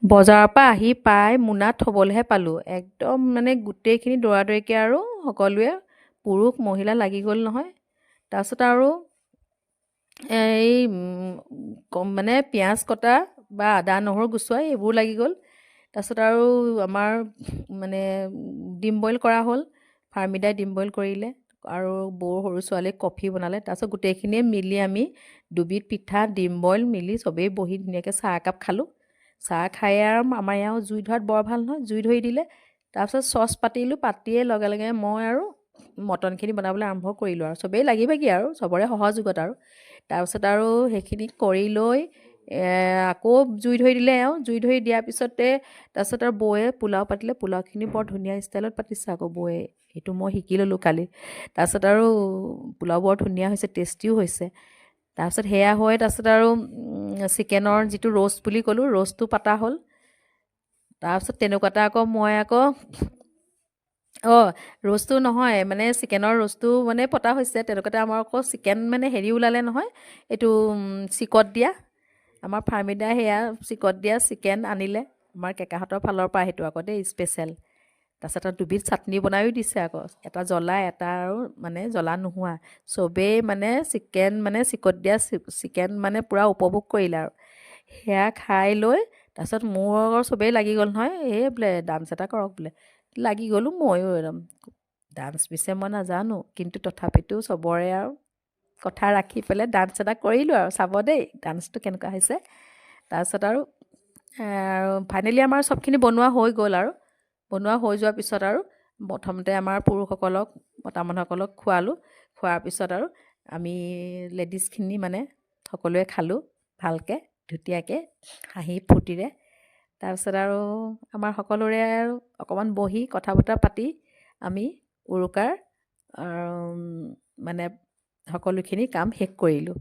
বজাৰৰ পৰা আহি পাই মোনাত থ'বলৈহে পালোঁ। একদম মানে গোটেইখিনি দৌৰা-দৌৰিকৈ আৰু সকলোৱে পুৰুষ মহিলা লাগি গ'ল নহয়। তাৰপিছত আৰু এই মানে পিঁয়াজ কটা বা আদা নহৰু গুচোৱা এইবোৰ লাগি গ'ল। তাৰপিছত আৰু আমাৰ মানে ডিম বইল কৰা হ'ল। ফাৰ্মিদাই ডিম বইল কৰিলে আৰু বৌৰ সৰু ছোৱালীক কফি বনালে। তাৰপিছত গোটেইখিনিয়ে মিলি আমি দুবিধ পিঠা, ডিম বইল মিলি চবেই বহি ধুনীয়াকৈ চাহ একাপ খালোঁ। চাহ খাই আৰু আমাৰ ইয়াৰ জুই ধৰাত বৰ ভাল নহয়, জুই ধৰি দিলে। তাৰপিছত চচ পাতিলোঁ, পাতিয়ে লগে লগে মই আৰু মটনখিনি বনাবলৈ আৰম্ভ কৰিলোঁ আৰু চবেই লাগি ভাগি আৰু চবৰে সহযোগত আৰু তাৰপিছত আৰু সেইখিনি কৰি লৈ আকৌ জুই ধৰি দিলে আৰু জুই ধৰি দিয়াৰ পিছতে তাৰপিছত আৰু বৌয়ে পোলাও পাতিলে। পোলাওখিনি বৰ ধুনীয়া ষ্টাইলত পাতিছে আকৌ বৌয়ে, সেইটো মই শিকি ল'লোঁ কালি। তাৰপিছত আৰু পোলাও বৰ ধুনীয়া হৈছে, টেষ্টিও হৈছে। তাৰপিছত সেয়া হয়। তাৰপিছত আৰু চিকেনৰ যিটো ৰ'ষ্ট বুলি ক'লোঁ, ৰ'ষ্টটো পতা হ'ল। তাৰপিছত তেনেকুৱাতে আকৌ মই আকৌ ৰ'ষ্টটো নহয় মানে চিকেনৰ ৰ'ষ্টটো মানে পতা হৈছে। তেনেকুৱাতে আমাৰ আকৌ চিকেন মানে হেৰি ওলালে নহয়, এইটো চিকত দিয়া। আমাৰ ফাৰ্মিদাই সেয়া চিকত দিয়া চিকেন আনিলে আমাৰ কেকাহঁতৰ ফালৰ পৰা, সেইটো আকৌ দেই স্পেচিয়েল। তাৰপিছত আৰু দুবিধ চাটনি বনায়ো দিছে আকৌ, এটা জ্বলা এটা আৰু মানে জ্বলা নোহোৱা। চবেই মানে চিকেন মানে চিকত দিয়া চিকেন মানে পূৰা উপভোগ কৰিলে আৰু সেয়া খাই লৈ তাৰপিছত মোৰ আকৌ চবেই লাগি গ'ল নহয়, এই বোলে ডান্স এটা কৰক বোলে। লাগি গ'লোঁ ময়ো একদম। ডান্স পিছে মই নাজানো, কিন্তু তথাপিতো চবৰে আৰু কথা ৰাখি পেলাই ডান্স এটা কৰিলোঁ আৰু চাব দেই ডান্সটো কেনেকুৱা হৈছে। তাৰপিছত আৰু ফাইনেলি আমাৰ চবখিনি বনোৱা হৈ গ'ল আৰু বনোৱা হৈ যোৱাৰ পিছত আৰু প্ৰথমতে আমাৰ পুৰুষসকলক মতা মানুহসকলক খোৱালোঁ। খোৱাৰ পিছত আৰু আমি লেডিজখিনি মানে সকলোৱে খালোঁ ভালকৈ ধুনীয়াকৈ হাঁহি ফূৰ্তিৰে। তাৰপিছত আৰু আমাৰ সকলোৰে আৰু অকণমান বহি কথা বতৰা পাতি আমি উৰুকাৰ মানে সকলোখিনি কাম শেষ কৰিলোঁ।